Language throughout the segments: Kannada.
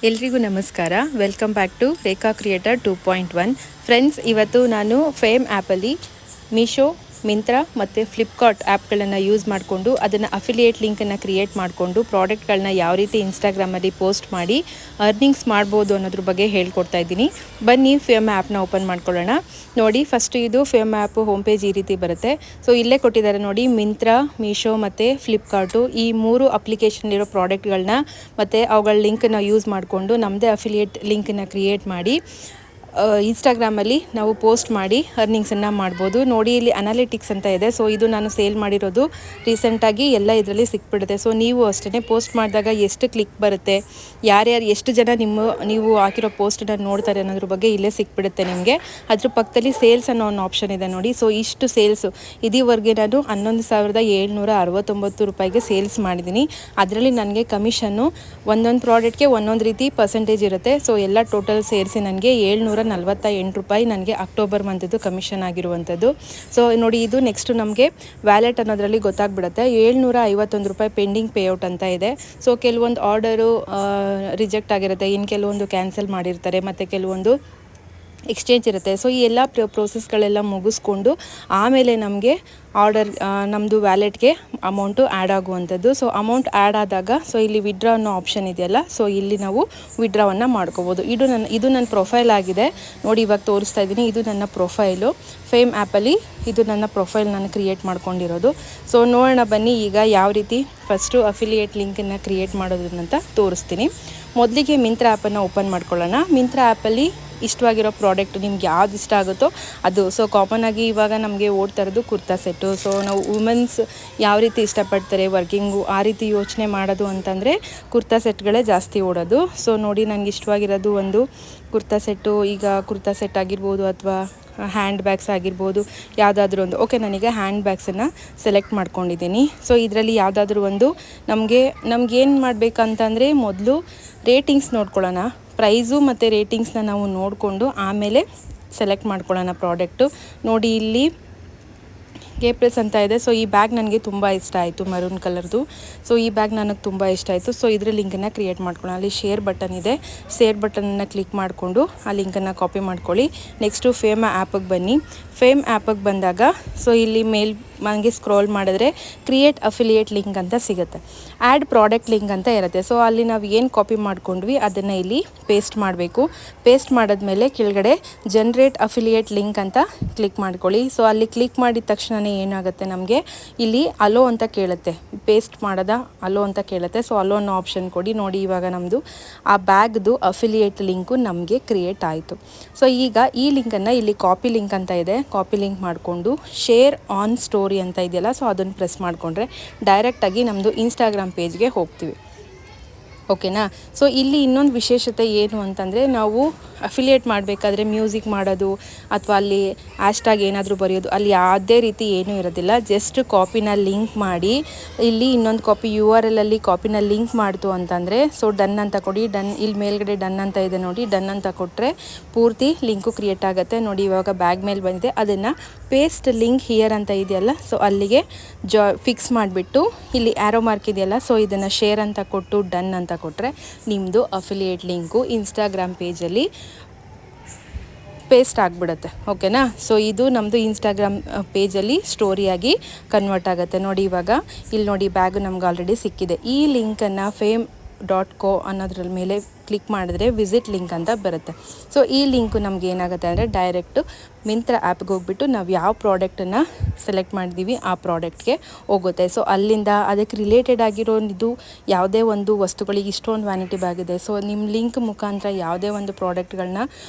ಎಲ್ರಿಗೂ ನಮಸ್ಕಾರ. Welcome back to Rekha creator 2.1. Friends, ಇವತ್ತು ನಾನು ಫೇಮ್ ಆ್ಯಪಲ್ಲಿ ಮೀಶೋ, ಮಿಂತ್ರಾ ಮತ್ತು ಫ್ಲಿಪ್ಕಾರ್ಟ್ ಆ್ಯಪ್ಗಳನ್ನು ಯೂಸ್ ಮಾಡಿಕೊಂಡು ಅದನ್ನು ಅಫಿಲಿಯೇಟ್ ಲಿಂಕನ್ನು ಕ್ರಿಯೇಟ್ ಮಾಡಿಕೊಂಡು ಪ್ರಾಡಕ್ಟ್ಗಳನ್ನ ಯಾವ ರೀತಿ ಇನ್ಸ್ಟಾಗ್ರಾಮಲ್ಲಿ ಪೋಸ್ಟ್ ಮಾಡಿ ಅರ್ನಿಂಗ್ಸ್ ಮಾಡ್ಬೋದು ಅನ್ನೋದ್ರ ಬಗ್ಗೆ ಹೇಳ್ಕೊಡ್ತಾ ಇದ್ದೀನಿ. ಬನ್ನಿ ಫೇಮ್ ಆ್ಯಪ್ನ ಓಪನ್ ಮಾಡ್ಕೊಳ್ಳೋಣ. ನೋಡಿ, ಫಸ್ಟ್ ಇದು ಫೇಮ್ ಆ್ಯಪ್ ಹೋಮ್ ಪೇಜ್ ಈ ರೀತಿ ಬರುತ್ತೆ. ಸೊ ಇಲ್ಲೇ ಕೊಟ್ಟಿದ್ದಾರೆ ನೋಡಿ, ಮಿಂತ್ರಾ, ಮೀಶೋ ಮತ್ತು ಫ್ಲಿಪ್ಕಾರ್ಟು, ಈ 3 ಅಪ್ಲಿಕೇಶನ್ ಇರೋ ಪ್ರಾಡಕ್ಟ್ಗಳನ್ನ ಮತ್ತು ಅವುಗಳ ಲಿಂಕನ್ನು ಯೂಸ್ ಮಾಡಿಕೊಂಡು ನಮ್ಮದೇ ಅಫಿಲಿಯೇಟ್ ಲಿಂಕನ್ನು ಕ್ರಿಯೇಟ್ ಮಾಡಿ ಇನ್ಸ್ಟಾಗ್ರಾಮಲ್ಲಿ ನಾವು ಪೋಸ್ಟ್ ಮಾಡಿ ಅರ್ನಿಂಗ್ಸನ್ನು ಮಾಡ್ಬೋದು. ನೋಡಿ, ಇಲ್ಲಿ ಅನಾಲಿಟಿಕ್ಸ್ ಅಂತ ಇದೆ. ಸೊ ಇದು ನಾನು ಸೇಲ್ ಮಾಡಿರೋದು ರೀಸೆಂಟಾಗಿ ಎಲ್ಲ ಇದರಲ್ಲಿ ಸಿಕ್ಬಿಡುತ್ತೆ. ಸೊ ನೀವು ಅಷ್ಟೇ ಪೋಸ್ಟ್ ಮಾಡಿದಾಗ ಎಷ್ಟು ಕ್ಲಿಕ್ ಬರುತ್ತೆ, ಯಾರ್ಯಾರು ಎಷ್ಟು ಜನ ನೀವು ಹಾಕಿರೋ ಪೋಸ್ಟನ್ನು ನೋಡ್ತಾರೆ ಅನ್ನೋದ್ರ ಬಗ್ಗೆ ಇಲ್ಲೇ ಸಿಕ್ಬಿಡುತ್ತೆ ನಿಮಗೆ. ಅದ್ರ ಪಕ್ಕದಲ್ಲಿ ಸೇಲ್ಸ್ ಅನ್ನೋ ಒಂದು ಆಪ್ಷನ್ ಇದೆ ನೋಡಿ. ಸೊ ಇಷ್ಟು ಸೇಲ್ಸು ಇದುವರೆಗೆ ನಾನು 11,769 ರೂಪಾಯಿಗೆ ಸೇಲ್ಸ್ ಮಾಡಿದ್ದೀನಿ. ಅದರಲ್ಲಿ ನನಗೆ ಕಮಿಷನ್ನು ಒಂದೊಂದು ಪ್ರಾಡಕ್ಟ್ಗೆ ಒಂದೊಂದು ರೀತಿ ಪರ್ಸೆಂಟೇಜ್ ಇರುತ್ತೆ. ಸೊ ಎಲ್ಲ ಟೋಟಲ್ ಸೇರಿಸಿ ನನಗೆ 748 ರೂಪಾಯಿ ನನಗೆ ಅಕ್ಟೋಬರ್ ಮಂತದ್ದು ಕಮಿಷನ್ ಆಗಿರುವಂಥದ್ದು. ಸೊ ನೋಡಿ, ಇದು ನೆಕ್ಸ್ಟ್ ನಮಗೆ ವ್ಯಾಲೆಟ್ ಅನ್ನೋದರಲ್ಲಿ ಗೊತ್ತಾಗ್ಬಿಡುತ್ತೆ. 751 ರೂಪಾಯಿ ಪೆಂಡಿಂಗ್ ಪೇಔಟ್ ಅಂತ ಇದೆ. ಸೊ ಕೆಲವೊಂದು ಆರ್ಡರು ರಿಜೆಕ್ಟ್ ಆಗಿರುತ್ತೆ, ಇನ್ನು ಕೆಲವೊಂದು ಕ್ಯಾನ್ಸಲ್ ಮಾಡಿರ್ತಾರೆ, ಮತ್ತು ಕೆಲವೊಂದು ಎಕ್ಸ್ಚೇಂಜ್ ಇರುತ್ತೆ. ಸೊ ಈ ಎಲ್ಲ ಪ್ರೋಸೆಸ್ಗಳೆಲ್ಲ ಮುಗಿಸ್ಕೊಂಡು ಆಮೇಲೆ ನಮಗೆ ಆರ್ಡರ್ ನಮ್ಮದು ವ್ಯಾಲೆಟ್ಗೆ ಅಮೌಂಟು ಆ್ಯಡ್ ಆಗುವಂಥದ್ದು. ಸೊ ಅಮೌಂಟ್ ಆ್ಯಡ್ ಆದಾಗ ಸೊ ಇಲ್ಲಿ ವಿಡ್ರಾ ಅನ್ನೋ ಆಪ್ಷನ್ ಇದೆಯಲ್ಲ, ಸೊ ಇಲ್ಲಿ ನಾವು ವಿಡ್ರಾವನ್ನು ಮಾಡ್ಕೋಬೋದು. ಇದು ನನ್ನ ಪ್ರೊಫೈಲ್ ಆಗಿದೆ ನೋಡಿ, ಇವಾಗ ತೋರಿಸ್ತಾ ಇದ್ದೀನಿ. ಇದು ನನ್ನ ಪ್ರೊಫೈಲು ಫೇಮ್ ಆ್ಯಪಲ್ಲಿ. ಇದು ನನ್ನ ಪ್ರೊಫೈಲ್ ನಾನು ಕ್ರಿಯೇಟ್ ಮಾಡ್ಕೊಂಡಿರೋದು. ಸೊ ನೋಡೋಣ ಬನ್ನಿ ಈಗ ಯಾವ ರೀತಿ ಫಸ್ಟು ಅಫಿಲಿಯೇಟ್ ಲಿಂಕನ್ನು ಕ್ರಿಯೇಟ್ ಮಾಡೋದನ್ನಂತ ತೋರಿಸ್ತೀನಿ. ಮೊದಲಿಗೆ ಮಿಂತ್ರಾ ಆ್ಯಪನ್ನು ಓಪನ್ ಮಾಡ್ಕೊಳ್ಳೋಣ. ಮಿಂತ್ರಾ ಆ್ಯಪಲ್ಲಿ ಇಷ್ಟವಾಗಿರೋ ಪ್ರಾಡಕ್ಟ್ ನಿಮ್ಗೆ ಯಾವ್ದು ಇಷ್ಟ ಆಗುತ್ತೋ ಅದು. ಸೊ ಕಾಮನ್ ಆಗಿ ಇವಾಗ ನಮಗೆ ಓಡ್ತಾ ಇರೋದು ಕುರ್ತಾ ಸೆಟ್ಟು. ಸೊ ನಾವು ವುಮೆನ್ಸ್ ಯಾವ ರೀತಿ ಇಷ್ಟಪಡ್ತಾರೆ ವರ್ಕಿಂಗು, ಆ ರೀತಿ ಯೋಚನೆ ಮಾಡೋದು ಅಂತಂದರೆ ಕುರ್ತಾ ಸೆಟ್ಗಳೇ ಜಾಸ್ತಿ ಓಡೋದು. ಸೊ ನೋಡಿ, ನನಗೆ ಇಷ್ಟವಾಗಿರೋದು ಒಂದು ಕುರ್ತಾ ಸೆಟ್ಟು. ಈಗ ಕುರ್ತಾ ಸೆಟ್ ಆಗಿರ್ಬೋದು ಅಥವಾ ಹ್ಯಾಂಡ್ ಬ್ಯಾಗ್ಸ್ ಆಗಿರ್ಬೋದು, ಯಾವುದಾದ್ರೂ ಒಂದು. ಓಕೆ, ನನಗೆ ಹ್ಯಾಂಡ್ ಬ್ಯಾಗ್ಸನ್ನು ಸೆಲೆಕ್ಟ್ ಮಾಡ್ಕೊಂಡಿದ್ದೀನಿ. ಸೊ ಇದರಲ್ಲಿ ಯಾವುದಾದ್ರೂ ಒಂದು ನಮಗೇನು ಮಾಡಬೇಕಂತಂದರೆ ಮೊದಲು ರೇಟಿಂಗ್ಸ್ ನೋಡ್ಕೊಳ್ಳೋಣ. ಪ್ರೈಸು ಮತ್ತು ರೇಟಿಂಗ್ಸ್ನ ನಾವು ನೋಡಿಕೊಂಡು ಆಮೇಲೆ ಸೆಲೆಕ್ಟ್ ಮಾಡ್ಕೊಳ್ಳೋಣ ಪ್ರಾಡಕ್ಟು. ನೋಡಿ, ಇಲ್ಲಿ ಪ್ಲಸ್ ಅಂತ ಇದೆ. ಸೊ ಈ ಬ್ಯಾಗ್ ನನಗೆ ತುಂಬ ಇಷ್ಟ ಆಯಿತು, ಮರೂನ್ ಕಲರ್ದು. ಸೊ ಈ ಬ್ಯಾಗ್ ನನಗೆ ತುಂಬ ಇಷ್ಟ ಆಯಿತು. ಸೊ ಇದರ ಲಿಂಕನ್ನು ಕ್ರಿಯೇಟ್ ಮಾಡ್ಕೊಳ್ಳೋಣ. ಅಲ್ಲಿ ಶೇರ್ ಬಟನ್ ಇದೆ, ಶೇರ್ ಬಟನನ್ನು ಕ್ಲಿಕ್ ಮಾಡಿಕೊಂಡು ಆ ಲಿಂಕನ್ನು ಕಾಪಿ ಮಾಡ್ಕೊಳ್ಳಿ. ನೆಕ್ಸ್ಟು ಫೇಮ್ ಆ್ಯಪಿಗೆ ಬನ್ನಿ. ಫೇಮ್ ಆ್ಯಪಿಗೆ ಬಂದಾಗ ಸೊ ಇಲ್ಲಿ ನನಗೆ ಸ್ಕ್ರೋಲ್ ಮಾಡಿದ್ರೆ ಕ್ರಿಯೇಟ್ ಅಫಿಲಿಯೇಟ್ ಲಿಂಕ್ ಅಂತ ಸಿಗುತ್ತೆ. ಆ್ಯಡ್ ಪ್ರಾಡಕ್ಟ್ ಲಿಂಕ್ ಅಂತ ಇರುತ್ತೆ. ಸೊ ಅಲ್ಲಿ ನಾವು ಏನು ಕಾಪಿ ಮಾಡ್ಕೊಂಡ್ವಿ ಅದನ್ನು ಇಲ್ಲಿ ಪೇಸ್ಟ್ ಮಾಡಬೇಕು. ಪೇಸ್ಟ್ ಮಾಡಿದ್ಮೇಲೆ ಕೆಳಗಡೆ ಜನ್ರೇಟ್ ಅಫಿಲಿಯೇಟ್ ಲಿಂಕ್ ಅಂತ ಕ್ಲಿಕ್ ಮಾಡ್ಕೊಳ್ಳಿ. ಸೊ ಅಲ್ಲಿ ಕ್ಲಿಕ್ ಮಾಡಿದ ತಕ್ಷಣವೇ ಏನಾಗುತ್ತೆ, ನಮಗೆ ಇಲ್ಲಿ ಅಲೋ ಅಂತ ಕೇಳುತ್ತೆ. ಪೇಸ್ಟ್ ಮಾಡೋದ ಅಲೋ ಅಂತ ಕೇಳುತ್ತೆ. ಸೊ ಅಲೋ ಅನ್ನೋ ಆಪ್ಷನ್ ಕೊಡಿ. ನೋಡಿ, ಇವಾಗ ನಮ್ಮದು ಆ ಬ್ಯಾಗ್ದು ಅಫಿಲಿಯೇಟ್ ಲಿಂಕು ನಮಗೆ ಕ್ರಿಯೇಟ್ ಆಯಿತು. ಸೊ ಈಗ ಈ ಲಿಂಕನ್ನು ಇಲ್ಲಿ ಕಾಪಿ ಲಿಂಕ್ ಅಂತ ಇದೆ, ಕಾಪಿ ಲಿಂಕ್ ಮಾಡಿಕೊಂಡು ಶೇರ್ ಆನ್ ಸ್ಟೋರಿ ಅಂತ ಇದೆಯಲ್ಲ, ಸೊ ಅದನ್ನು ಪ್ರೆಸ್ ಮಾಡಿಕೊಂಡ್ರೆ ಡೈರೆಕ್ಟಾಗಿ ನಮ್ಮದು ಇನ್ಸ್ಟಾಗ್ರಾಮ್ ಪೇಜ್ಗೆ ಹೋಗ್ತೀವಿ. ಓಕೆನಾ. ಸೊ ಇಲ್ಲಿ ಇನ್ನೊಂದು ವಿಶೇಷತೆ ಏನು ಅಂತಂದರೆ, ನಾವು ಅಫಿಲಿಯೇಟ್ ಮಾಡಬೇಕಾದ್ರೆ ಮ್ಯೂಸಿಕ್ ಮಾಡೋದು ಅಥವಾ ಅಲ್ಲಿ ಹ್ಯಾಶ್ಟ್ಯಾಗ್ ಏನಾದರೂ ಬರೆಯೋದು, ಅಲ್ಲಿ ಯಾವುದೇ ರೀತಿ ಏನೂ ಇರೋದಿಲ್ಲ. ಜಸ್ಟ್ ಕಾಪಿನ ಲಿಂಕ್ ಮಾಡಿ ಇಲ್ಲಿ ಇನ್ನೊಂದು ಕಾಪಿ URL ಅಲ್ಲಿ ಕಾಪಿನ ಲಿಂಕ್ ಮಾಡ್ತು ಅಂತಂದರೆ ಸೊ ಡನ್ ಅಂತ ಕೊಡಿ. ಡನ್, ಇಲ್ಲಿ ಮೇಲ್ಗಡೆ ಡನ್ ಅಂತ ಇದೆ ನೋಡಿ, ಡನ್ ಅಂತ ಕೊಟ್ಟರೆ ಪೂರ್ತಿ ಲಿಂಕು ಕ್ರಿಯೇಟ್ ಆಗುತ್ತೆ. ನೋಡಿ, ಇವಾಗ ಬ್ಯಾಗ್ ಮೇಲೆ ಬಂದಿದೆ. ಅದನ್ನು ಪೇಸ್ಟ್ ಲಿಂಕ್ ಹಿಯರ್ ಅಂತ ಇದೆಯಲ್ಲ, ಸೊ ಅಲ್ಲಿಗೆ ಫಿಕ್ಸ್ ಮಾಡಿಬಿಟ್ಟು ಇಲ್ಲಿ ಆ್ಯರೋ ಮಾರ್ಕ್ ಇದೆಯಲ್ಲ, ಸೊ ಇದನ್ನು ಶೇರ್ ಅಂತ ಕೊಟ್ಟು ಡನ್ ಅಂತ ಕೊಟ್ಟರೆ ನಿಮ್ಮದು ಅಫಿಲಿಯೇಟ್ ಲಿಂಕು ಇನ್ಸ್ಟಾಗ್ರಾಮ್ ಪೇಜಲ್ಲಿ ಪೇಸ್ಟ್ ಆಗಿಬಿಡುತ್ತೆ. ಓಕೆನಾ. ಸೊ ಇದು ನಮ್ಮದು ಇನ್ಸ್ಟಾಗ್ರಾಮ್ ಪೇಜಲ್ಲಿ ಸ್ಟೋರಿಯಾಗಿ ಕನ್ವರ್ಟ್ ಆಗುತ್ತೆ. ನೋಡಿ, ಇವಾಗ ಇಲ್ಲಿ ನೋಡಿ ಬ್ಯಾಗು ನಮ್ಗೆ ಆಲ್ರೆಡಿ ಸಿಕ್ಕಿದೆ. ಈ ಲಿಂಕನ್ನು fame.co ಅನ್ನೋದ್ರ ಮೇಲೆ ಕ್ಲಿಕ್ ಮಾಡಿದ್ರೆ ವಿಸಿಟ್ ಲಿಂಕ್ ಅಂತ ಬರುತ್ತೆ. ಸೊ ಈ ಲಿಂಕು ನಮ್ಗೆ ಏನಾಗುತ್ತೆ ಅಂದರೆ ಡೈರೆಕ್ಟು ಮಿಂತ್ರಾ ಆ್ಯಪ್ಗೆ ಹೋಗ್ಬಿಟ್ಟು ನಾವು ಯಾವ ಪ್ರಾಡಕ್ಟನ್ನು ಸೆಲೆಕ್ಟ್ ಮಾಡಿದ್ದೀವಿ ಆ ಪ್ರಾಡಕ್ಟ್ಗೆ ಹೋಗುತ್ತೆ. ಸೊ ಅಲ್ಲಿಂದ ಅದಕ್ಕೆ ರಿಲೇಟೆಡ್ ಆಗಿರೋ ಇದು ಯಾವುದೇ ಒಂದು ವಸ್ತುಗಳಿಗೆ ಇಷ್ಟೊಂದು ವ್ಯಾನಿಟಿ ಬ್ಯಾಗ್ ಇದೆ. ಸೊ ನಿಮ್ಮ ಲಿಂಕ್ ಮುಖಾಂತರ ಯಾವುದೇ ಒಂದು ಪ್ರಾಡಕ್ಟ್ಗಳನ್ನ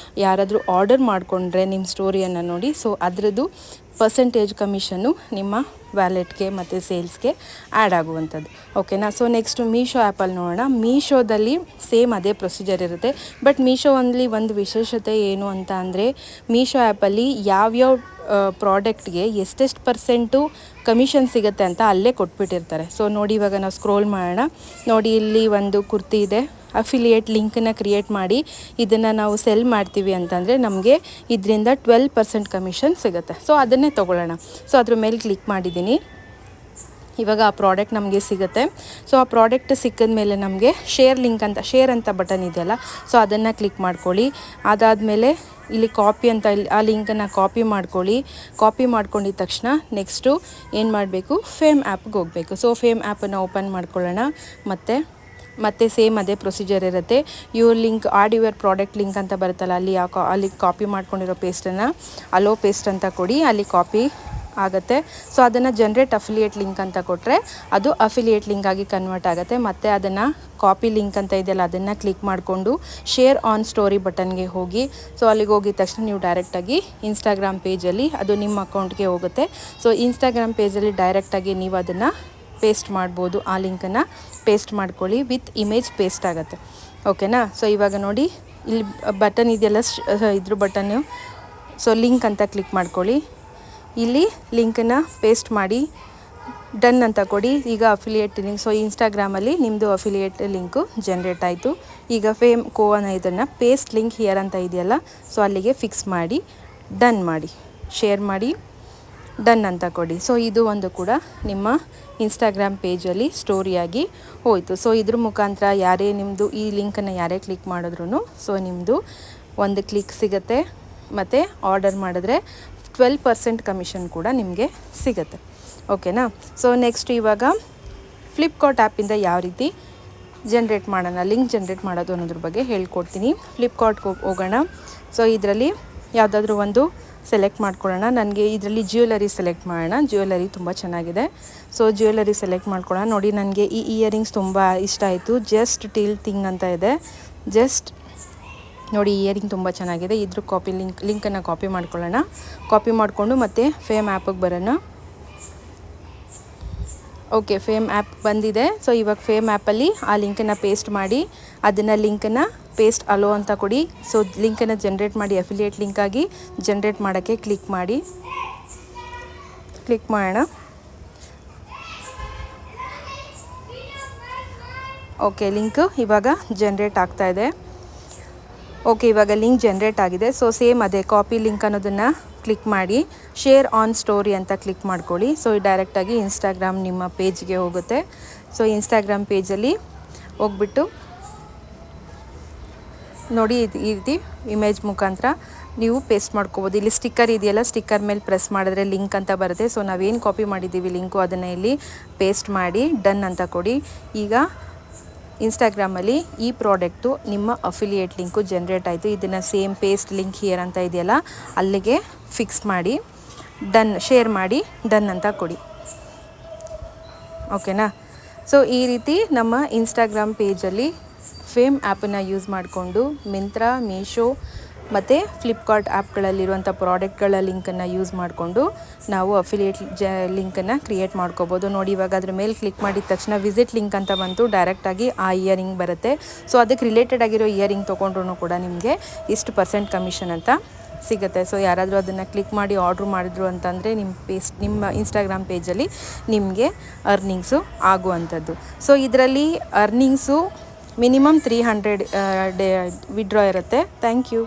ಯಾರಾದರೂ ಆರ್ಡರ್ ಮಾಡಿಕೊಂಡ್ರೆ ನಿಮ್ಮ ಸ್ಟೋರಿಯನ್ನು ನೋಡಿ, ಸೊ ಅದರದ್ದು ಪರ್ಸೆಂಟೇಜ್ ಕಮಿಷನ್ನು ನಿಮ್ಮ ವ್ಯಾಲೆಟ್ಗೆ ಮತ್ತು ಸೇಲ್ಸ್ಗೆ ಆ್ಯಡ್ ಆಗುವಂಥದ್ದು. ಓಕೆನಾ. ಸೊ ನೆಕ್ಸ್ಟು ಮೀಶೋ ಆ್ಯಪಲ್ಲಿ ನೋಡೋಣ. ಮೀಶೋದಲ್ಲಿ ಸೇಮ್ ಅದೇ ಪ್ರೊಸೀಜರ್ ಇರುತ್ತೆ. ಬಟ್ ಮೀಶೋ ಒಂದು ವಿಶೇಷತೆ ಏನು ಅಂತ ಅಂದರೆ, ಮೀಶೋ ಆ್ಯಪಲ್ಲಿ ಯಾವ್ಯಾವ ಪ್ರಾಡಕ್ಟ್ಗೆ ಎಷ್ಟೆಷ್ಟು ಪರ್ಸೆಂಟು ಕಮಿಷನ್ ಸಿಗುತ್ತೆ ಅಂತ ಅಲ್ಲೇ ಕೊಟ್ಬಿಟ್ಟಿರ್ತಾರೆ. ಸೊ ನೋಡಿ, ಇವಾಗ ನಾವು ಸ್ಕ್ರೋಲ್ ಮಾಡೋಣ. ನೋಡಿ, ಇಲ್ಲಿ ಒಂದು ಕುರ್ತಿ ಇದೆ. ಅಫಿಲಿಯೇಟ್ ಲಿಂಕನ್ನು ಕ್ರಿಯೇಟ್ ಮಾಡಿ ಇದನ್ನು ನಾವು ಸೆಲ್ ಮಾಡ್ತೀವಿ ಅಂತಂದರೆ ನಮಗೆ ಇದರಿಂದ 12% ಕಮಿಷನ್ ಸಿಗುತ್ತೆ. ಸೊ ಅದನ್ನೇ ತೊಗೊಳ್ಳೋಣ. ಸೊ ಅದ್ರ ಮೇಲೆ ಕ್ಲಿಕ್ ಮಾಡಿದ್ದೀನಿ. ಇವಾಗ ಆ ಪ್ರಾಡಕ್ಟ್ ನಮಗೆ ಸಿಗುತ್ತೆ. ಸೊ ಆ ಪ್ರಾಡಕ್ಟ್ ಸಿಕ್ಕಿದ ಮೇಲೆ ನಮಗೆ ಶೇರ್ ಅಂತ ಬಟನ್ ಇದೆಯಲ್ಲ, ಸೊ ಅದನ್ನು ಕ್ಲಿಕ್ ಮಾಡ್ಕೊಳ್ಳಿ. ಅದಾದಮೇಲೆ ಇಲ್ಲಿ ಕಾಪಿ ಅಂತ ಆ ಲಿಂಕನ್ನು ಕಾಪಿ ಮಾಡ್ಕೊಳ್ಳಿ. ಕಾಪಿ ಮಾಡ್ಕೊಂಡಿದ ತಕ್ಷಣ ನೆಕ್ಸ್ಟು ಏನು ಮಾಡಬೇಕು, ಫೇಮ್ ಆ್ಯಪ್ಗೆ ಹೋಗಬೇಕು. ಸೊ ಫೇಮ್ ಆ್ಯಪನ್ನು ಓಪನ್ ಮಾಡ್ಕೊಳ್ಳೋಣ. ಮತ್ತೆ ಸೇಮ್ ಅದೇ ಪ್ರೊಸೀಜರ್ ಇರುತ್ತೆ. ಆಡ್ ಯುವರ್ ಪ್ರಾಡಕ್ಟ್ ಲಿಂಕ್ ಅಂತ ಬರುತ್ತಲ್ಲ, ಅಲ್ಲಿ ಕಾಪಿ ಮಾಡ್ಕೊಂಡಿರೋ ಪೇಸ್ಟನ್ನು ಅಲೋ ಪೇಸ್ಟ್ ಅಂತ ಕೊಡಿ, ಅಲ್ಲಿ ಕಾಪಿ ಆಗುತ್ತೆ. ಸೊ ಅದನ್ನು ಜನರೇಟ್ ಅಫಿಲಿಯೇಟ್ ಲಿಂಕ್ ಅಂತ ಕೊಟ್ಟರೆ ಅದು ಅಫಿಲಿಯೇಟ್ ಲಿಂಕ್ ಆಗಿ ಕನ್ವರ್ಟ್ ಆಗುತ್ತೆ. ಮತ್ತು ಅದನ್ನು ಕಾಪಿ ಲಿಂಕ್ ಅಂತ ಇದೆಯಲ್ಲ, ಅದನ್ನು ಕ್ಲಿಕ್ ಮಾಡಿಕೊಂಡು ಶೇರ್ ಆನ್ ಸ್ಟೋರಿ ಬಟನ್ಗೆ ಹೋಗಿ. ಸೊ ಅಲ್ಲಿಗೆ ಹೋಗಿದ ತಕ್ಷಣ ನೀವು ಡೈರೆಕ್ಟಾಗಿ ಇನ್ಸ್ಟಾಗ್ರಾಮ್ ಪೇಜಲ್ಲಿ ಅದು ನಿಮ್ಮ ಅಕೌಂಟ್ಗೆ ಹೋಗುತ್ತೆ. ಸೊ ಇನ್ಸ್ಟಾಗ್ರಾಮ್ ಪೇಜಲ್ಲಿ ಡೈರೆಕ್ಟಾಗಿ ನೀವು ಅದನ್ನು ಪೇಸ್ಟ್ ಮಾಡ್ಬೋದು. ಆ ಲಿಂಕನ್ನು ಪೇಸ್ಟ್ ಮಾಡ್ಕೊಳ್ಳಿ, ವಿತ್ ಇಮೇಜ್ ಪೇಸ್ಟ್ ಆಗುತ್ತೆ. ಓಕೆನಾ. ಸೊ ಇವಾಗ ನೋಡಿ, ಇಲ್ಲಿ ಬಟನ್ ಇದೆಯಲ್ಲ, ಇದ್ರ ಬಟನ್ನು, ಸೊ ಲಿಂಕ್ ಅಂತ ಕ್ಲಿಕ್ ಮಾಡ್ಕೊಳ್ಳಿ. ಇಲ್ಲಿ ಲಿಂಕನ್ನು ಪೇಸ್ಟ್ ಮಾಡಿ ಡನ್ ಅಂತ ಕೊಡಿ. ಈಗ ಅಫಿಲಿಯೇಟ್ ಲಿಂಕ್, ಸೊ ಇನ್ಸ್ಟಾಗ್ರಾಮಲ್ಲಿ ನಿಮ್ಮದು ಅಫಿಲಿಯೇಟ್ ಲಿಂಕು ಜನ್ರೇಟ್ ಆಯಿತು. ಈಗ ಫೇಮ್ ಕೋವನ್ನ ಇದನ್ನು ಪೇಸ್ಟ್ ಲಿಂಕ್ ಹಿಯರ್ ಅಂತ ಇದೆಯಲ್ಲ, ಸೊ ಅಲ್ಲಿಗೆ ಫಿಕ್ಸ್ ಮಾಡಿ ಡನ್ ಮಾಡಿ, ಶೇರ್ ಮಾಡಿ ಡನ್ ಅಂತ ಕೊಡಿ. ಸೊ ಇದು ಒಂದು ಕೂಡ ನಿಮ್ಮ ಇನ್ಸ್ಟಾಗ್ರಾಮ್ ಪೇಜಲ್ಲಿ ಸ್ಟೋರಿಯಾಗಿ ಹೋಯಿತು. ಸೊ ಇದ್ರ ಮುಖಾಂತರ ನಿಮ್ಮದು ಈ ಲಿಂಕನ್ನು ಯಾರೇ ಕ್ಲಿಕ್ ಮಾಡಿದ್ರೂ ಸೊ ನಿಮ್ಮದು ಒಂದು ಕ್ಲಿಕ್ ಸಿಗುತ್ತೆ. ಮತ್ತು ಆರ್ಡರ್ ಮಾಡಿದ್ರೆ 12% ಕಮಿಷನ್ ಕೂಡ ನಿಮಗೆ ಸಿಗುತ್ತೆ. ಓಕೆನಾ. ಸೊ ನೆಕ್ಸ್ಟ್ ಇವಾಗ ಫ್ಲಿಪ್ಕಾರ್ಟ್ ಆ್ಯಪಿಂದ ಯಾವ ರೀತಿ ಲಿಂಕ್ ಜನ್ರೇಟ್ ಮಾಡೋದು ಅನ್ನೋದ್ರ ಬಗ್ಗೆ ಹೇಳ್ಕೊಡ್ತೀನಿ. ಫ್ಲಿಪ್ಕಾರ್ಟ್ಗೆ ಹೋಗೋಣ. ಸೊ ಇದರಲ್ಲಿ ಯಾವುದಾದ್ರೂ ಒಂದು ಸೆಲೆಕ್ಟ್ ಮಾಡ್ಕೊಳ್ಳೋಣ. ನನಗೆ ಇದರಲ್ಲಿ ಜ್ಯುವೆಲರಿ ಸೆಲೆಕ್ಟ್ ಮಾಡೋಣ. ಜ್ಯುವೆಲರಿ ತುಂಬ ಚೆನ್ನಾಗಿದೆ. ಸೊ ಜ್ಯುವೆಲರಿ ಸೆಲೆಕ್ಟ್ ಮಾಡ್ಕೊಳ್ಳೋಣ. ನೋಡಿ, ನನಗೆ ಈ ಇಯರಿಂಗ್ಸ್ ತುಂಬ ಇಷ್ಟ ಆಯಿತು. ಜಸ್ಟ್ ಟಿಲ್ ಥಿಂಗ್ ಅಂತ ಇದೆ. ನೋಡಿ, ಇಯರಿಂಗ್ ತುಂಬ ಚೆನ್ನಾಗಿದೆ. ಇದ್ರ ಲಿಂಕನ್ನು ಕಾಪಿ ಮಾಡ್ಕೊಳ್ಳೋಣ. ಕಾಪಿ ಮಾಡಿಕೊಂಡು ಮತ್ತೆ ಫೇಮ್ ಆ್ಯಪಿಗೆ ಬರೋಣ. ಓಕೆ, ಫೇಮ್ ಆ್ಯಪ್ ಬಂದಿದೆ. ಸೊ ಇವಾಗ ಫೇಮ್ ಆ್ಯಪಲ್ಲಿ ಆ ಲಿಂಕನ್ನು ಪೇಸ್ಟ್ ಮಾಡಿ, ಲಿಂಕನ್ನು ಪೇಸ್ಟ್ ಅಲೋ ಅಂತ ಕೊಡಿ. ಸೊ ಲಿಂಕನ್ನು ಜನ್ರೇಟ್ ಮಾಡಿ, ಅಫಿಲಿಯೇಟ್ ಲಿಂಕಾಗಿ ಜನ್ರೇಟ್ ಮಾಡೋಕ್ಕೆ ಕ್ಲಿಕ್ ಮಾಡೋಣ. ಓಕೆ, ಲಿಂಕ್ ಇವಾಗ ಜನ್ರೇಟ್ ಆಗ್ತಾ ಇದೆ. ಓಕೆ, ಇವಾಗ ಲಿಂಕ್ ಜನ್ರೇಟ್ ಆಗಿದೆ. ಸೊ ಸೇಮ್ ಅದೇ ಕಾಪಿ ಲಿಂಕ್ ಅನ್ನೋದನ್ನು ಕ್ಲಿಕ್ ಮಾಡಿ ಶೇರ್ ಆನ್ ಸ್ಟೋರಿ ಅಂತ ಕ್ಲಿಕ್ ಮಾಡ್ಕೊಳ್ಳಿ. ಸೊ ಡೈರೆಕ್ಟಾಗಿ ಇನ್ಸ್ಟಾಗ್ರಾಮ್ ನಿಮ್ಮ ಪೇಜ್ಗೆ ಹೋಗುತ್ತೆ. ಸೊ ಇನ್ಸ್ಟಾಗ್ರಾಮ್ ಪೇಜಲ್ಲಿ ಹೋಗ್ಬಿಟ್ಟು ನೋಡಿ, ಈ ರೀತಿ ಇಮೇಜ್ ಮುಖಾಂತರ ನೀವು ಪೇಸ್ಟ್ ಮಾಡ್ಕೋಬೋದು. ಇಲ್ಲಿ ಸ್ಟಿಕ್ಕರ್ ಇದೆಯಲ್ಲ, ಸ್ಟಿಕ್ಕರ್ ಮೇಲೆ ಪ್ರೆಸ್ ಮಾಡಿದ್ರೆ ಲಿಂಕ್ ಅಂತ ಬರುತ್ತೆ. ಸೊ ನಾವೇನು ಕಾಪಿ ಮಾಡಿದ್ದೀವಿ ಲಿಂಕು, ಅದನ್ನು ಇಲ್ಲಿ ಪೇಸ್ಟ್ ಮಾಡಿ ಡನ್ ಅಂತ ಕೊಡಿ. ಈಗ ಇನ್ಸ್ಟಾಗ್ರಾಮಲ್ಲಿ ಈ ಪ್ರಾಡಕ್ಟು ನಿಮ್ಮ ಅಫಿಲಿಯೇಟ್ ಲಿಂಕು ಜನ್ರೇಟ್ ಆಯಿತು. ಇದನ್ನು ಸೇಮ್ ಪೇಸ್ಟ್ ಲಿಂಕ್ ಹಿಯರ್ ಅಂತ ಇದೆಯಲ್ಲ, ಅಲ್ಲಿಗೆ ಫಿಕ್ಸ್ ಮಾಡಿ ಶೇರ್ ಮಾಡಿ ಡನ್ ಅಂತ ಕೊಡಿ. ಓಕೆನಾ. ಸೊ ಈ ರೀತಿ ನಮ್ಮ ಇನ್ಸ್ಟಾಗ್ರಾಮ್ ಪೇಜಲ್ಲಿ ಫೇಮ್ ಆ್ಯಪನ್ನು ಯೂಸ್ ಮಾಡಿಕೊಂಡು ಮಿಂತ್ರಾ, ಮೀಶೋ ಮತ್ತು ಫ್ಲಿಪ್ಕಾರ್ಟ್ ಆ್ಯಪ್ಗಳಲ್ಲಿರುವಂಥ ಪ್ರಾಡಕ್ಟ್ಗಳ ಲಿಂಕನ್ನು ಯೂಸ್ ಮಾಡಿಕೊಂಡು ನಾವು ಅಫಿಲಿಯೇಟ್ ಲಿಂಕನ್ನು ಕ್ರಿಯೇಟ್ ಮಾಡ್ಕೋಬೋದು. ನೋಡಿ, ಇವಾಗ ಅದ್ರ ಮೇಲೆ ಕ್ಲಿಕ್ ಮಾಡಿದ ತಕ್ಷಣ ವಿಸಿಟ್ ಲಿಂಕ್ ಅಂತ ಬಂತು. ಡೈರೆಕ್ಟಾಗಿ ಆ ಇಯರಿಂಗ್ ಬರುತ್ತೆ. ಸೊ ಅದಕ್ಕೆ ರಿಲೇಟೆಡ್ ಆಗಿರೋ ಇಯರಿಂಗ್ ತೊಗೊಂಡ್ರೂ ಕೂಡ ನಿಮಗೆ ಇಷ್ಟು % ಕಮಿಷನ್ ಅಂತ ಸಿಗುತ್ತೆ. ಸೊ ಯಾರಾದರೂ ಅದನ್ನು ಕ್ಲಿಕ್ ಮಾಡಿ ಆರ್ಡ್ರ್ ಮಾಡಿದ್ರು ಅಂತಂದರೆ ನಿಮ್ಮ ಇನ್ಸ್ಟಾಗ್ರಾಮ್ ಪೇಜಲ್ಲಿ ನಿಮಗೆ ಅರ್ನಿಂಗ್ಸು ಆಗುವಂಥದ್ದು. ಸೊ ಇದರಲ್ಲಿ ಅರ್ನಿಂಗ್ಸು ಮಿನಿಮಮ್ 300 ವಿಡ್ರಾ ಇರುತ್ತೆ. Thank you.